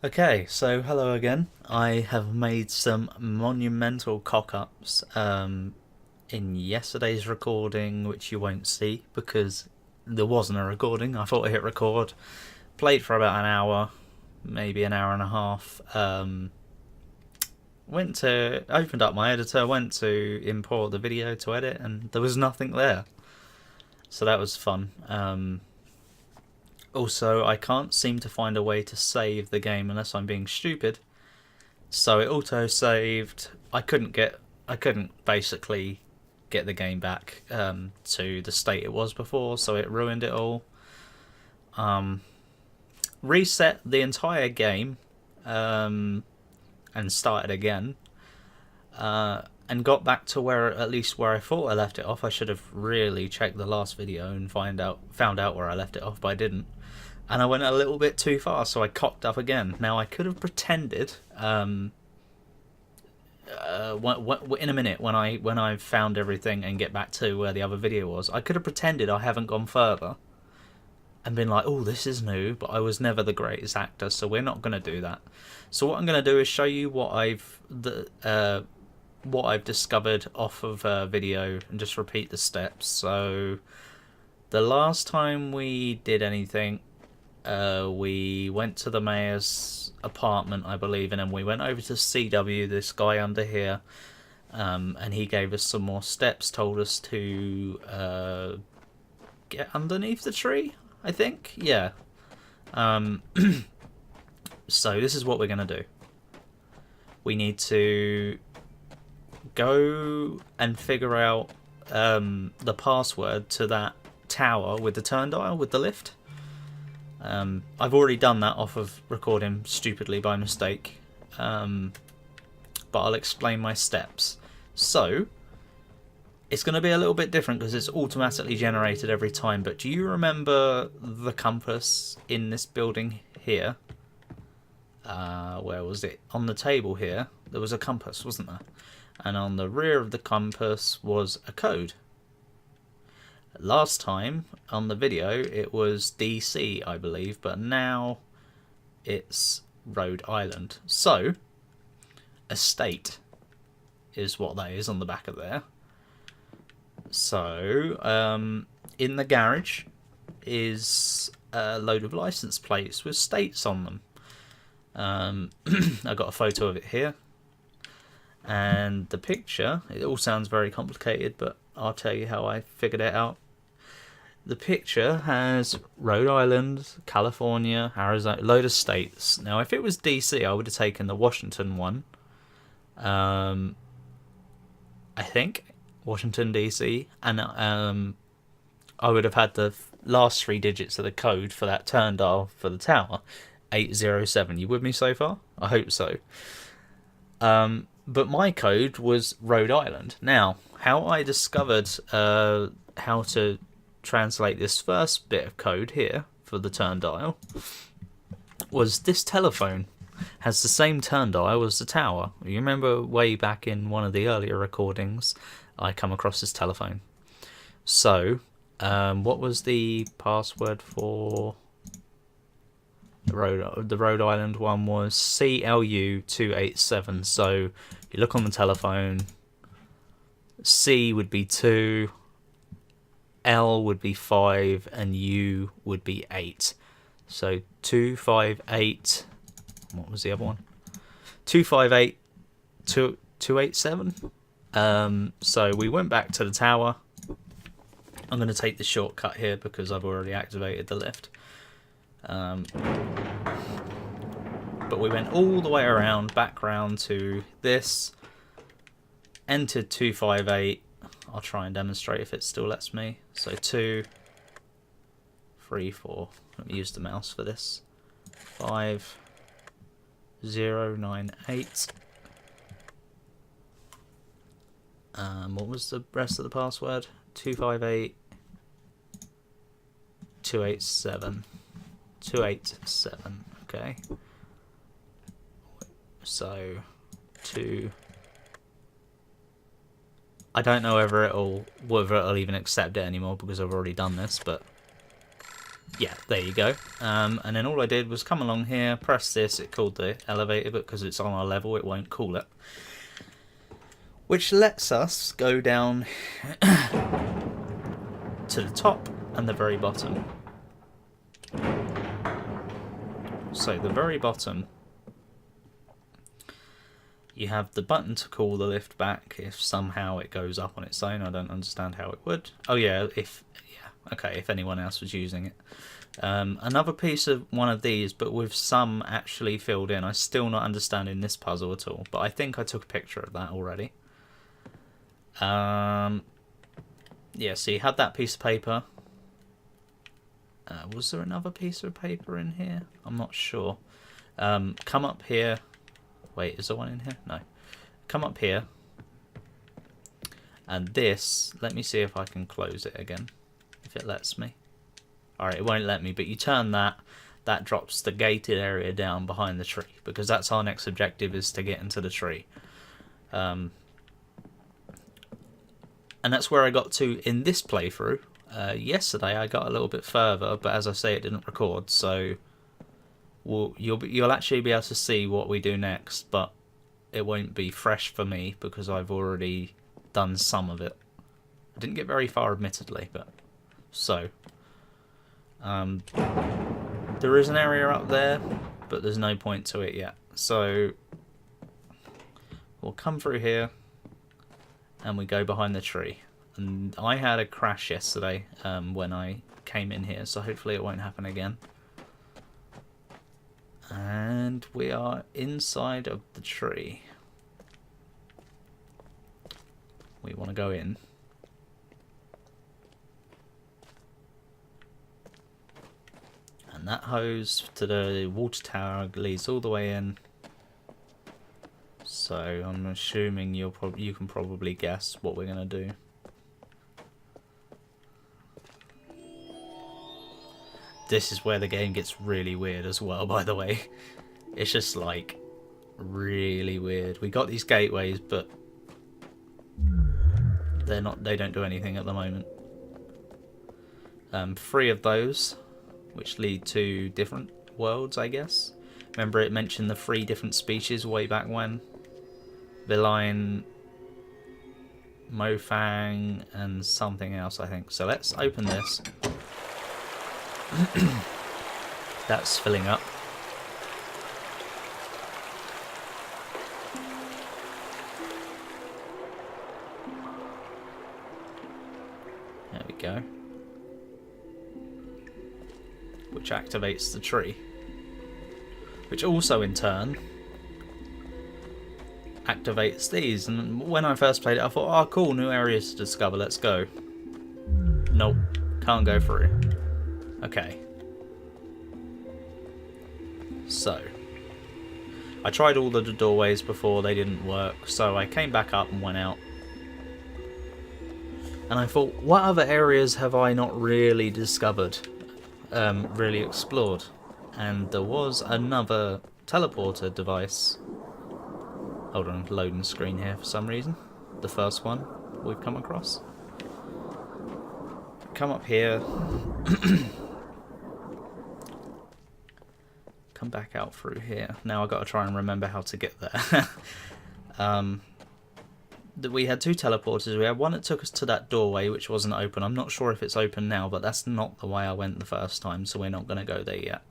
Okay, so hello again. I have made some monumental cock-ups in yesterday's recording, which you won't see because there wasn't a recording. I thought I hit record, played for about an hour, maybe an hour and a half. Opened up my editor, went to import the video to edit, and there was nothing there. So that was fun. Also, I can't seem to find a way to save the game unless I'm being stupid. So it auto saved. I couldn't basically get the game back to the state it was before, so it ruined it all. Reset the entire game and started again. And got back to at least where I thought I left it off. I should have really checked the last video and found out where I left it off, but I didn't. And I went a little bit too far, so I cocked up again. Now I could have pretended in a minute when I found everything and get back to where the other video was, I could have pretended I haven't gone further and been like, oh, this is new, but I was never the greatest actor, so we're not going to do that. So what I'm going to do is show you what I've discovered off of a video and just repeat the steps. So the last time we did anything, we went to the mayor's apartment, I believe, and then we went over to CW, this guy under here, and he gave us some more steps, told us to get underneath the tree, I think. Yeah. So this is what we're going to do. We need to go and figure out the password to that tower with the turn dial with the lift. I've already done that off of recording stupidly by mistake, but I'll explain my steps. So it's going to be a little bit different because it's automatically generated every time, but do you remember the compass in this building here? Where was it? On the table here there was a compass, wasn't there? And on the rear of the compass was a code. Last time on the video it was DC, I believe, but now it's Rhode Island. So estate is what that is on the back of there. So in the garage is a load of license plates with states on them. I got a photo of it here, and the picture, it all sounds very complicated, but I'll tell you how I figured it out. The picture has Rhode Island, California, Arizona, load of states. Now, if it was DC, I would have taken the Washington one. I think Washington DC, and I would have had the last 3 digits of the code for that turn dial for the tower, 807. You with me so far? I hope so. But my code was Rhode Island. Now, how I discovered how to translate this first bit of code here for the turn dial was this telephone has the same turn dial as the tower. You remember way back in one of the earlier recordings I come across this telephone. So what was the password for the Rhode Island one? Was CLU287. So you look on the telephone, C would be 2, L would be 5, and U would be 8. So 258. What was the other one? 258 287. So we went back to the tower. I'm going to take the shortcut here because I've already activated the lift. But we went all the way around, back round to this. Entered 258. I'll try and demonstrate if it still lets me. So 2, 3, 4. Let me use the mouse for this. 5, 0, 9, 8. What was the rest of the password? 258 287 287. Okay. So 2. I don't know whether it'll even accept it anymore because I've already done this, but yeah, there you go. And then all I did was come along here, press this. It called the elevator, but because it's on our level, it won't call it. Which lets us go down to the top and the very bottom. So the very bottom, you have the button to call the lift back if somehow it goes up on its own. I don't understand how it would. Oh yeah, if anyone else was using it. Another piece of one of these, but with some actually filled in. I'm still not understanding this puzzle at all, but I think I took a picture of that already. Yeah, so you had that piece of paper. Was there another piece of paper in here? I'm not sure. Come up here. Wait, is there one in here? No. Come up here. And this, let me see if I can close it again. If it lets me. Alright, it won't let me, but you turn that. That drops the gated area down behind the tree. Because that's our next objective, is to get into the tree. And that's where I got to in this playthrough. Yesterday I got a little bit further, but as I say, it didn't record, so you'll actually be able to see what we do next, but it won't be fresh for me because I've already done some of it. I didn't get very far, admittedly, but so there is an area up there, but there's no point to it yet. So we'll come through here and we go behind the tree. And I had a crash yesterday when I came in here, so hopefully it won't happen again. And we are inside of the tree. We want to go in. And that hose to the water tower leads all the way in. So I'm assuming you can probably guess what we're going to do. This is where the game gets really weird as well, by the way. It's just like really weird. We got these gateways, but they don't do anything at the moment. 3 of those, which lead to different worlds, I guess. Remember it mentioned the 3 different species way back when. Villain, Mofang, and something else, I think. So let's open this. That's filling up. There we go. Which activates the tree. Which also in turn activates these. And when I first played it, I thought, oh cool, new areas to discover, let's go. Nope, can't go through. Okay. So I tried all the doorways before, they didn't work, so I came back up and went out. And I thought, what other areas have I not really discovered, really explored? And there was another teleporter device. Hold on, loading screen here for some reason. The first one we've come across. Come up here. Come back out through here. Now I've got to try and remember how to get there. We had 2 teleporters. We had one that took us to that doorway, which wasn't open. I'm not sure if it's open now, but that's not the way I went the first time, so we're not going to go there yet.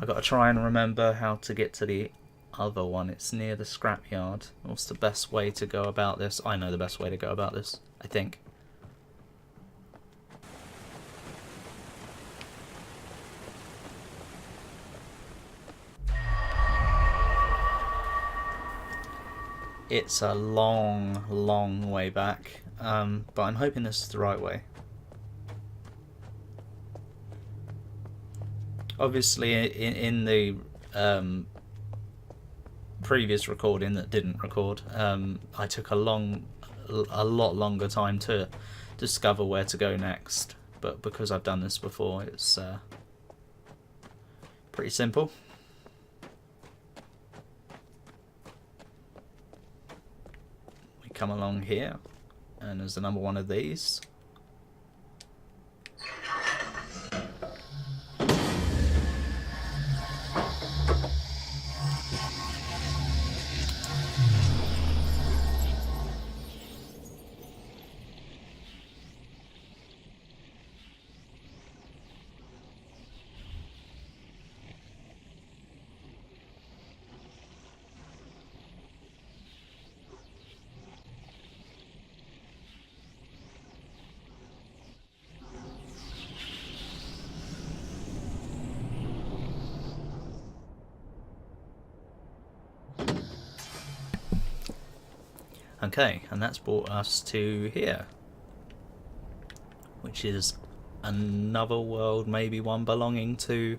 I've got to try and remember how to get to the other one. It's near the scrapyard. What's the best way to go about this? I know the best way to go about this, I think. It's a long, long way back, but I'm hoping this is the right way. Obviously, in the previous recording that didn't record, I took a lot longer time to discover where to go next. But because I've done this before, it's pretty simple. Come along here, and there's another one of these. Okay, and that's brought us to here, which is another world, maybe one belonging to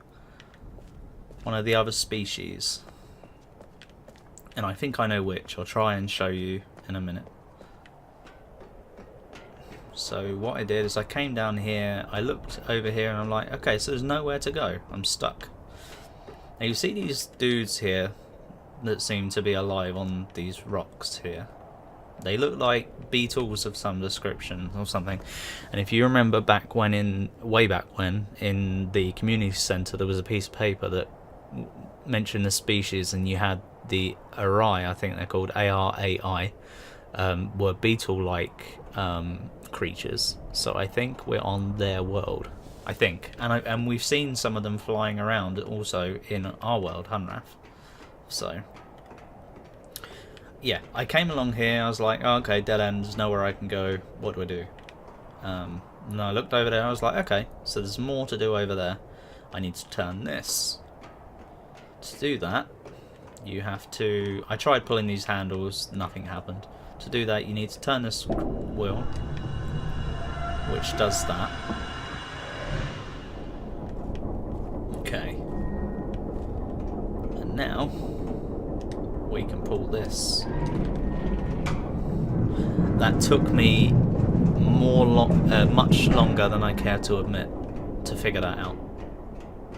one of the other species. And I think I know which. I'll try and show you in a minute. So what I did is I came down here, I looked over here, and I'm like, okay, so there's nowhere to go. I'm stuck. Now you see these dudes here that seem to be alive on these rocks here. They look like beetles of some description or something. And if you remember back when, way back when, in the community centre, there was a piece of paper that mentioned the species, and you had the Arai, I think they're called ARAI, were beetle-like creatures. So I think we're on their world. I think, and we've seen some of them flying around also in our world, Hunraf. So yeah, I came along here. I was like, oh, okay, dead end. There's nowhere I can go. What do I do? And I looked over there. I was like, okay, so there's more to do over there. I need to turn this. To do that, you have to. I tried pulling these handles. Nothing happened. To do that, you need to turn this wheel, which does that. Okay. And now we can pull this. That took me much longer than I care to admit to figure that out.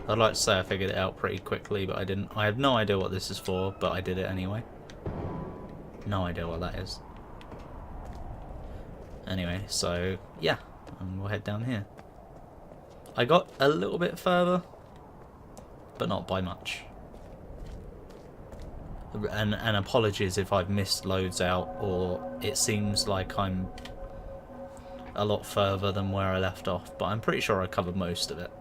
I'd like to say I figured it out pretty quickly, but I didn't. I have no idea what this is for, but I did it anyway. No idea what that is. Anyway, so yeah, and we'll head down here. I got a little bit further, but not by much. And apologies if I've missed loads out, or it seems like I'm a lot further than where I left off, but I'm pretty sure I covered most of it.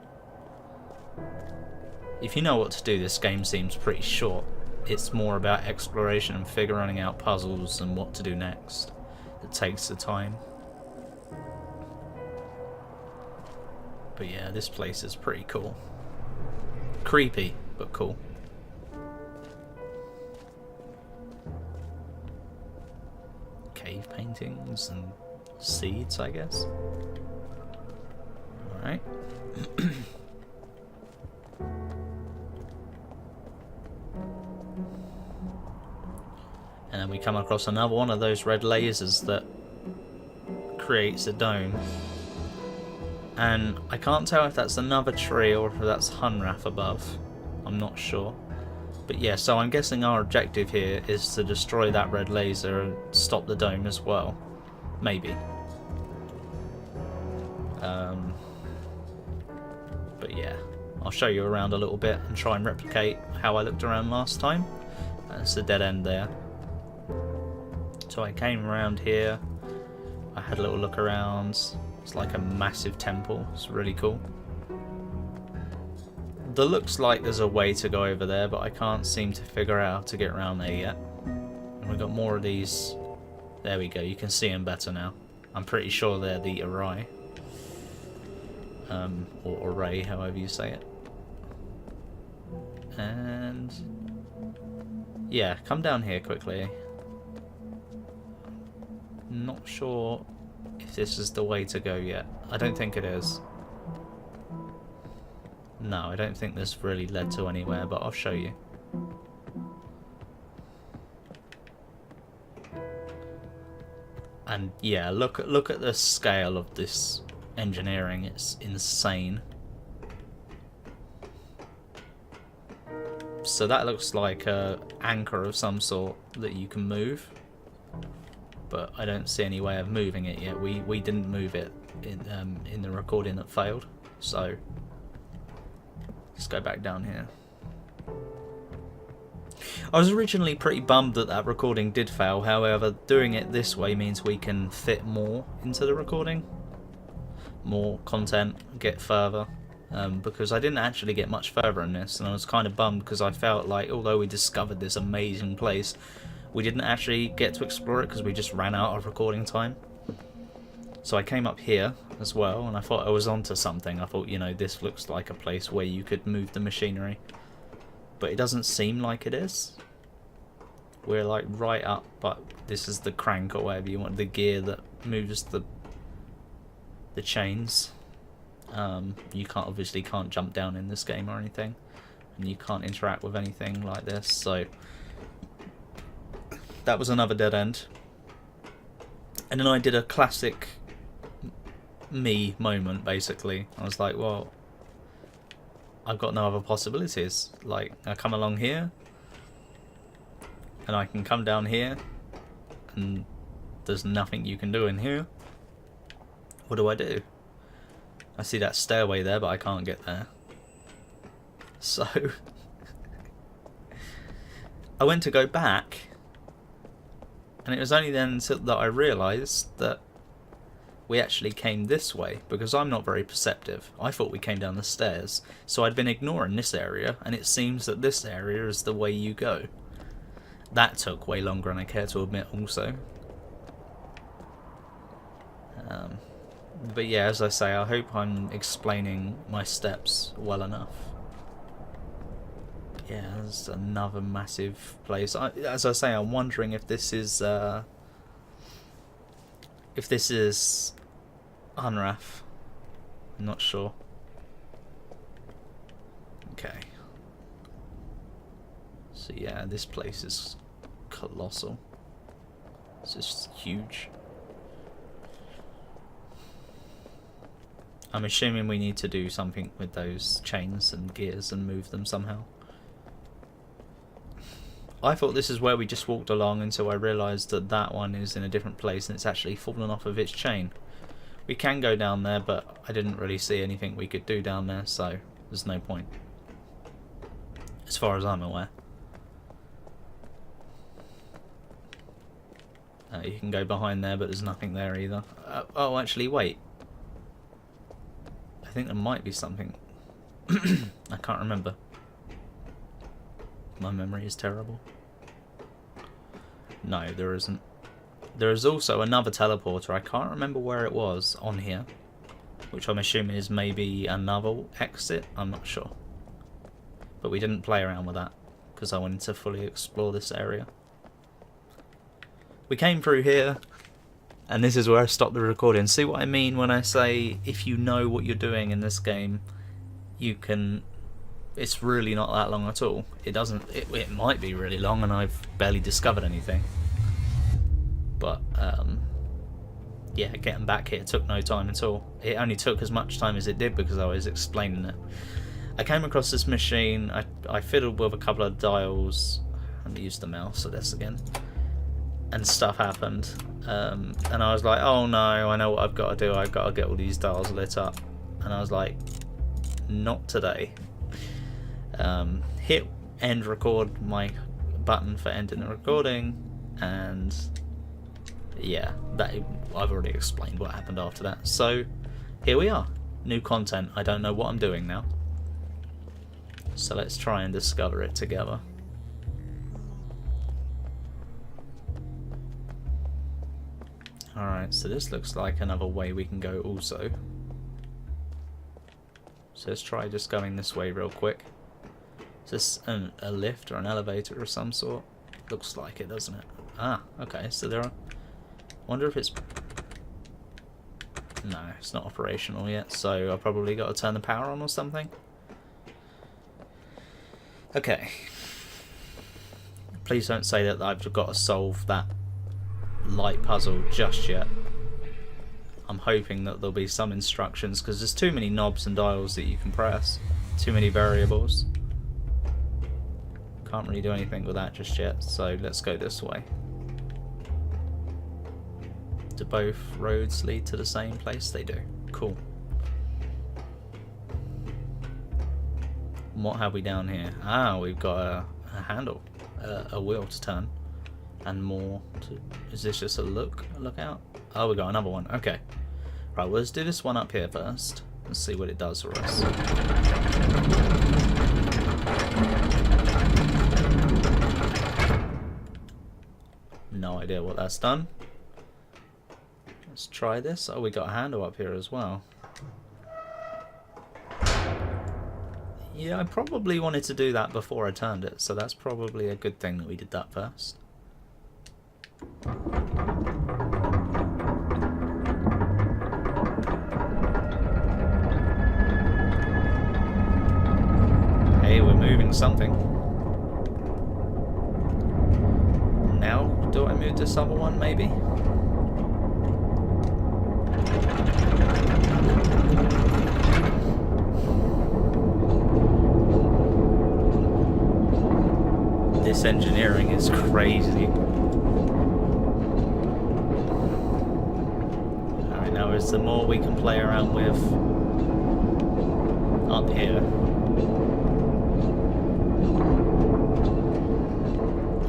If you know what to do, this game seems pretty short. It's more about exploration and figuring out puzzles and what to do next. It takes the time. But yeah, this place is pretty cool. Creepy, but cool. Cave paintings and seeds, I guess. Alright. And then we come across another one of those red lasers that creates a dome. And I can't tell if that's another tree or if that's Hunraf above. I'm not sure. But yeah, so I'm guessing our objective here is to destroy that red laser and stop the dome as well. Maybe. But yeah, I'll show you around a little bit and try and replicate how I looked around last time. That's the dead end there. So I came around here. I had a little look around. It's like a massive temple. It's really cool. There looks like there's a way to go over there, but I can't seem to figure out how to get around there yet. And we've got more of these. There we go. You can see them better now. I'm pretty sure they're the Arai. Or Array, however you say it. And yeah, come down here quickly. Not sure if this is the way to go yet. I don't think it is. No, I don't think this really led to anywhere, but I'll show you. And yeah, look at the scale of this engineering. It's insane. So that looks like a anchor of some sort that you can move. But I don't see any way of moving it yet. We didn't move it in the recording that failed. So let's go back down here. I was originally pretty bummed that that recording did fail. However, doing it this way means we can fit more into the recording, more content, get further. Because I didn't actually get much further in this, and I was kind of bummed because I felt like although we discovered this amazing place, we didn't actually get to explore it because we just ran out of recording time. So I came up here as well, and I thought I was onto something. I thought, you know, this looks like a place where you could move the machinery. But it doesn't seem like it is. We're like right up, but this is the crank or whatever you want, the gear that moves the chains. You obviously can't jump down in this game or anything, and you can't interact with anything like this, so that was another dead end. And then I did a classic me moment, basically. I was like, well, I've got no other possibilities. Like, I come along here, and I can come down here, and there's nothing you can do in here. What do I do? I see that stairway there, but I can't get there. So I went to go back, and it was only then that I realised that we actually came this way, because I'm not very perceptive. I thought we came down the stairs, so I'd been ignoring this area, and it seems that this area is the way you go. That took way longer than I care to admit also. But yeah, as I say, I hope I'm explaining my steps well enough. Yeah, there's another massive place. As I say, I'm wondering if this is Unrath. I'm not sure. Okay. So yeah, this place is colossal. It's just huge. I'm assuming we need to do something with those chains and gears and move them somehow. I thought this is where we just walked along until I realised that that one is in a different place and it's actually fallen off of its chain. We can go down there, but I didn't really see anything we could do down there, so there's no point, as far as I'm aware. You can go behind there, but there's nothing there either. Oh, actually, wait. I think there might be something. I can't remember. My memory is terrible. No, there isn't. There is also another teleporter. I can't remember where it was on here, which I'm assuming is maybe another exit. I'm not sure. But we didn't play around with that because I wanted to fully explore this area. We came through here, and this is where I stopped the recording. See what I mean when I say if you know what you're doing in this game, you can... It's really not that long at all. It doesn't... It might be really long, and I've barely discovered anything. But, yeah, getting back here took no time at all. It only took as much time as it did because I was explaining it. I came across this machine. I fiddled with a couple of dials. Let me use the mouse for this again. And stuff happened. And I was like, oh no, I know what I've got to do. I've got to get all these dials lit up. And I was like, not today. Hit end record, my button for ending the recording, and yeah, I've already explained what happened after that. So here we are, new content. I don't know what I'm doing now, so let's try and discover it together. Alright, so this looks like another way we can go also. So let's try just going this way real quick. Is this a lift or an elevator of some sort? Looks like it, doesn't it? Ah, okay, so there are... I wonder if it's... No, it's not operational yet, so I've probably got to turn the power on or something. Okay. Please don't say that I've got to solve that light puzzle just yet. I'm hoping that there'll be some instructions, because there's too many knobs and dials that you can press. Too many variables. Can't really do anything with that just yet, so let's go this way. Do both roads lead to the same place? They do. Cool. And what have we down here? Ah, we've got a handle, a wheel to turn, and more to... Is this just a lookout? Oh, we got another one. Okay. Right, well, let's do this one up here first and see what it does for us. No idea what that's done. Let's try this. Oh, we got a handle up here as well. Yeah, I probably wanted to do that before I turned it, so that's probably a good thing that we did that first. Hey, we're moving something. Now, do I move this other one, maybe? This engineering is crazy. Alright, now is there more we can play around with up here?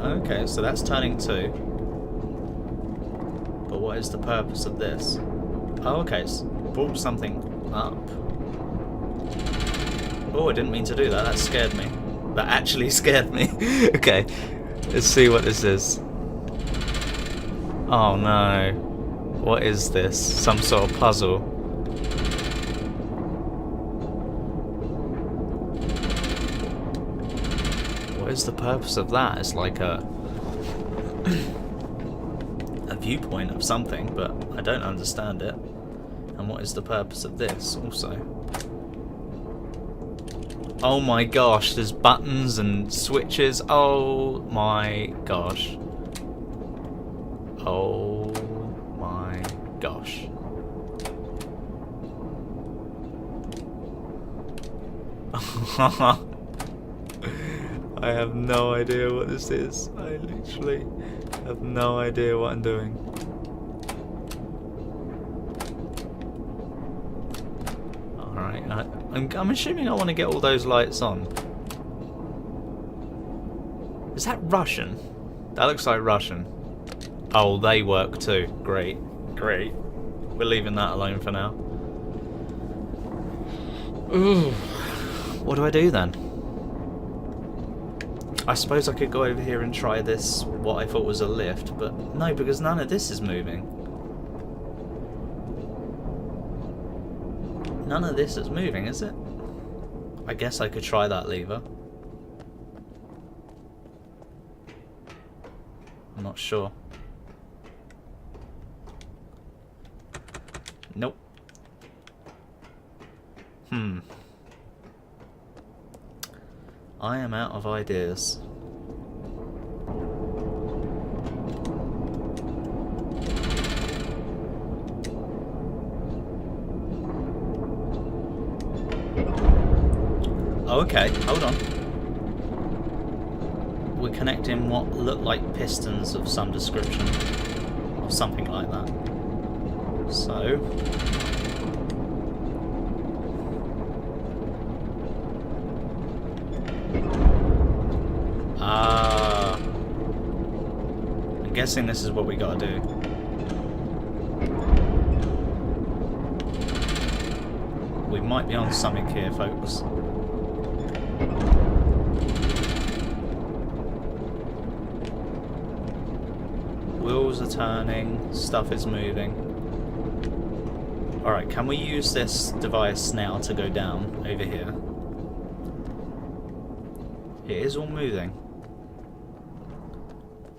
Okay, so that's turning 2. But what is the purpose of this? Oh, okay, it's brought something up. Oh, I didn't mean to do that. That scared me. That actually scared me. Okay, let's see what this is. Oh no. What is this? Some sort of puzzle. What is the purpose of that? It's like a viewpoint of something, but I don't understand it. And what is the purpose of this also? Oh my gosh, there's buttons and switches. Oh my gosh. Oh my gosh. I have no idea what this is. I literally have no idea what I'm doing. Alright, I'm assuming I want to get all those lights on. Is that Russian? That looks like Russian. Oh, they work too. Great. Great. We're leaving that alone for now. Ooh. What do I do then? I suppose I could go over here and try this, what I thought was a lift, but no, because none of this is moving. None of this is moving, is it? I guess I could try that lever. I'm not sure. Nope. I am out of ideas. Oh, okay, hold on. We're connecting what look like pistons of some description, or something like that. So, I'm guessing this is what we gotta do. We might be on something here, folks. Wheels are turning, stuff is moving. Alright, can we use this device now to go down over here? It is all moving.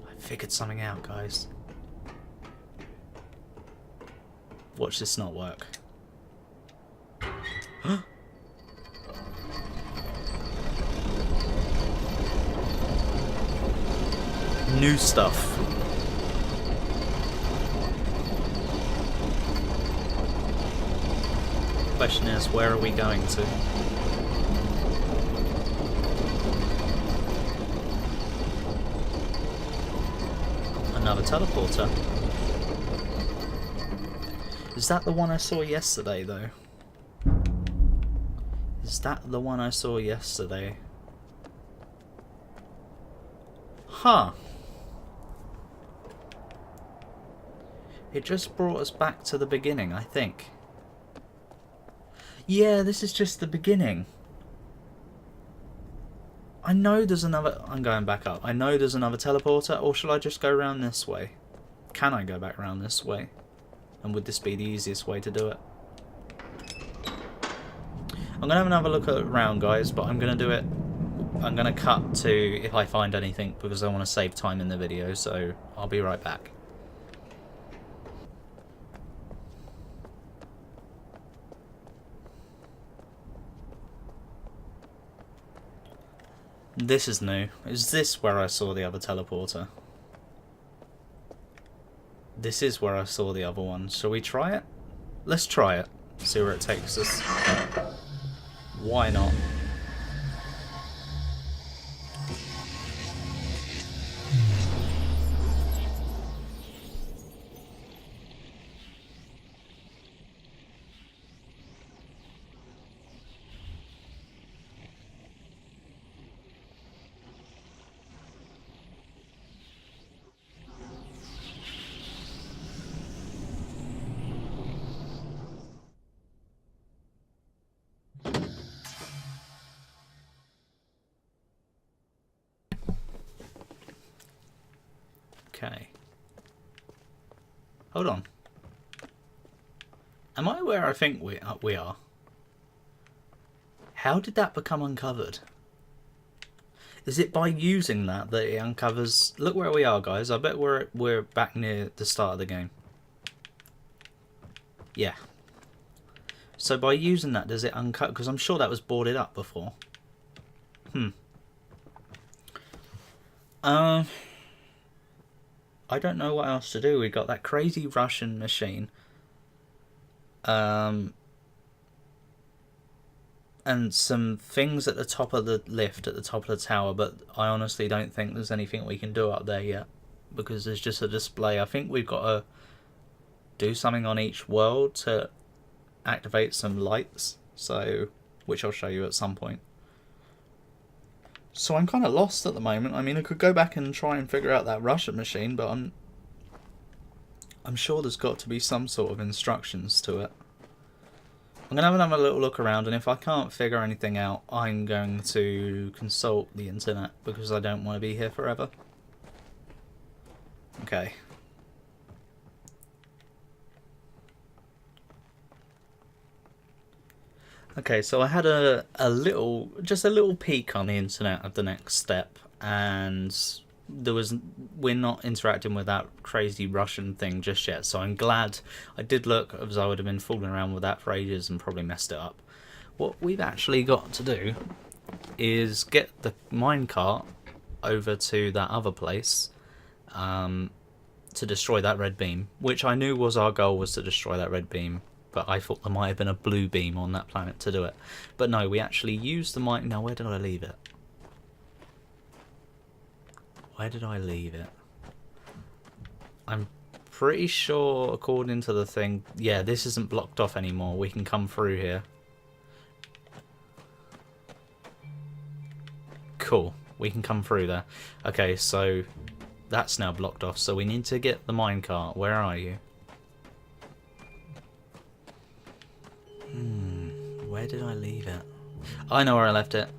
I figured something out, guys. Watch this not work. New stuff. Question is, where are we going to? Another teleporter. Is that the one I saw yesterday, though? Is that the one I saw yesterday? Huh. It just brought us back to the beginning, I think. Yeah, this is just the beginning. I know there's another... I'm going back up. I know there's another teleporter, or shall I just go around this way? Can I go back around this way? And would this be the easiest way to do it? I'm going to have another look around, guys, but I'm going to do it I'm going to cut to if I find anything because I want to save time in the video, so I'll be right back. This is new. Is this where I saw the other teleporter? This is where I saw the other one. Shall we try it? Let's try it. See where it takes us. Why not? Okay. Hold on. Am I where I think we are? How did that become uncovered? Is it by using that it uncovers... Look where we are, guys. I bet we're back near the start of the game. Yeah. So by using that, does it uncover... Because I'm sure that was boarded up before. I don't know what else to do. We got that crazy Russian machine. And some things at the top of the lift, at the top of the tower, but I honestly don't think there's anything we can do up there yet. Because there's just a display. I think we've got to do something on each world to activate some lights. So, which I'll show you at some point. So I'm kind of lost at the moment. I mean, I could go back and try and figure out that Russian machine, but I'm sure there's got to be some sort of instructions to it. I'm going to have another little look around, and if I can't figure anything out, I'm going to consult the internet, because I don't want to be here forever. Okay. Okay, so I had just a little peek on the internet of the next step, and we're not interacting with that crazy Russian thing just yet, so I'm glad I did look, as I would have been fooling around with that for ages and probably messed it up. What we've actually got to do is get the minecart over to that other place to destroy that red beam, which I knew was our goal, was to destroy that red beam. But I thought there might have been a blue beam on that planet to do it. But no, we actually used the mic. Now, where did I leave it? Where did I leave it? I'm pretty sure, according to the thing, yeah, this isn't blocked off anymore. We can come through here. Cool. We can come through there. Okay, so that's now blocked off. So we need to get the minecart. Where are you? Where did I leave it? I know where I left it.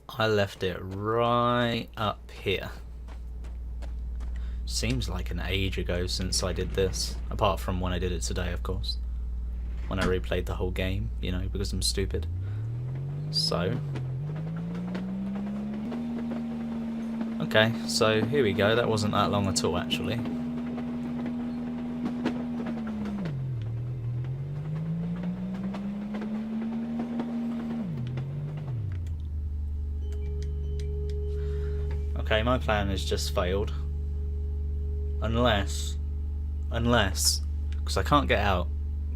I left it right up here. Seems like an age ago since I did this. Apart from when I did it today, of course. When I replayed the whole game, you know, because I'm stupid. So. Okay, so here we go. That wasn't that long at all, actually. Okay, my plan has just failed. Unless, because I can't get out,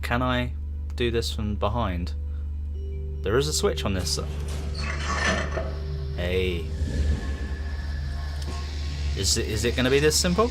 can I do this from behind? There is a switch on this. Hey. Is it going to be this simple?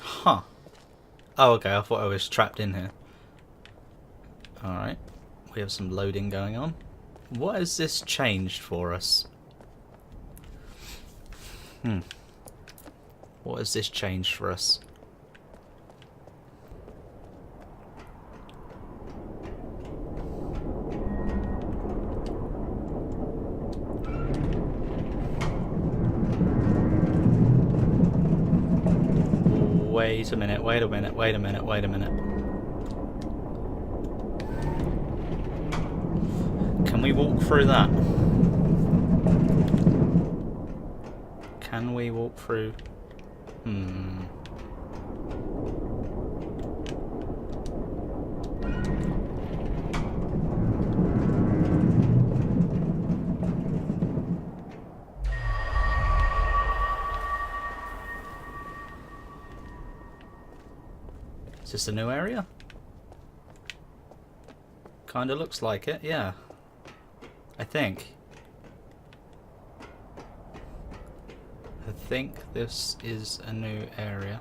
Huh. Oh, okay, I thought I was trapped in here. Alright. We have some loading going on. What has this changed for us? What has this changed for us? Wait a minute, wait a minute, wait a minute, wait a minute. Can we walk through that? Can we walk through? Is this a new area? Kinda looks like it, yeah. I think this is a new area.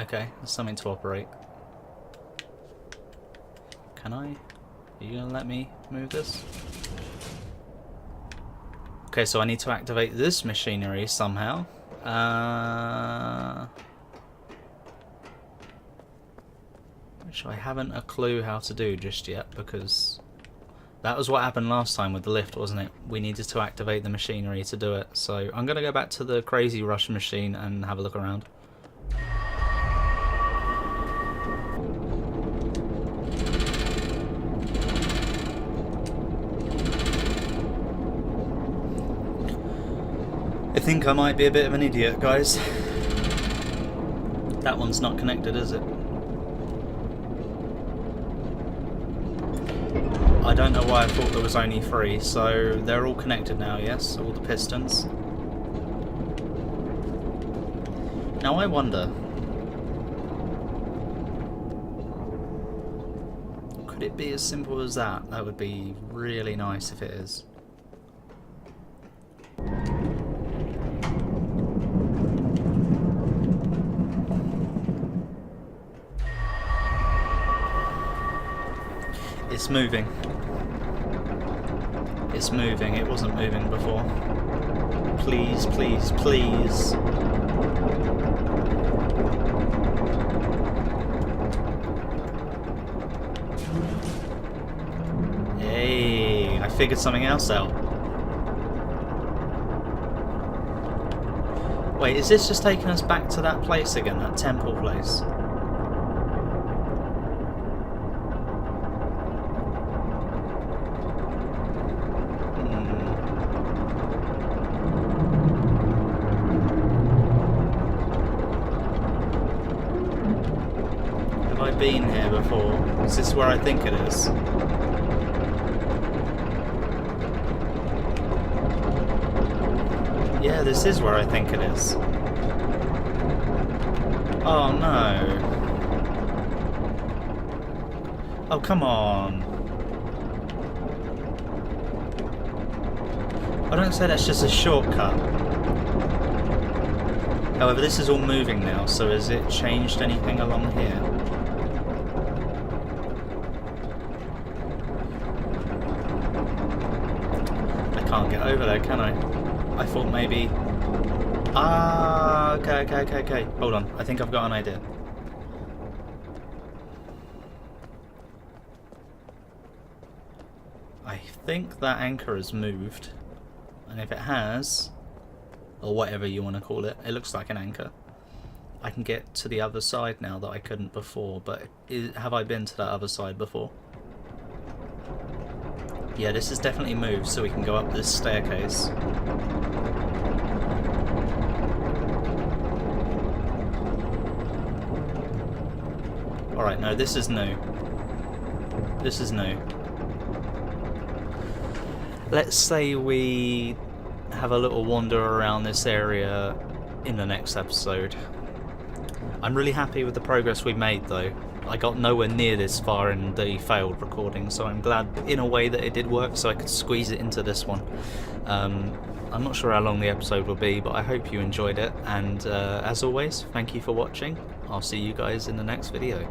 Okay, there's something to operate. Can I? Are you gonna let me move this? Okay, so I need to activate this machinery somehow. Which I haven't a clue how to do just yet, because that was what happened last time with the lift, wasn't it? We needed to activate the machinery to do it. So I'm going to go back to the Crazy Rush machine and have a look around. I think I might be a bit of an idiot, guys. That one's not connected, is it? I don't know why I thought there was only 3, so they're all connected now, yes? All the pistons. Now I wonder, could it be as simple as that? That would be really nice if it is. It's moving. It's moving. It wasn't moving before. Please, please, please. Hey, I figured something else out. Wait, is this just taking us back to that place again, that temple place? Been here before. Is this where I think it is? Yeah, this is where I think it is. Oh no. Oh, come on. I don't say that's just a shortcut. However, this is all moving now, so has it changed anything along here? Can't get over there, can I? I thought maybe... Ah, okay. Hold on, I think I've got an idea. I think that anchor has moved. And if it has, or whatever you want to call it, it looks like an anchor. I can get to the other side now that I couldn't before, but have I been to that other side before? Yeah, this has definitely moved, so we can go up this staircase. Alright, no, this is new. This is new. Let's say we have a little wander around this area in the next episode. I'm really happy with the progress we've made, though. I got nowhere near this far in the failed recording, so I'm glad in a way that it did work, so I could squeeze it into this one. I'm not sure how long the episode will be, but I hope you enjoyed it, and as always, thank you for watching. I'll see you guys in the next video.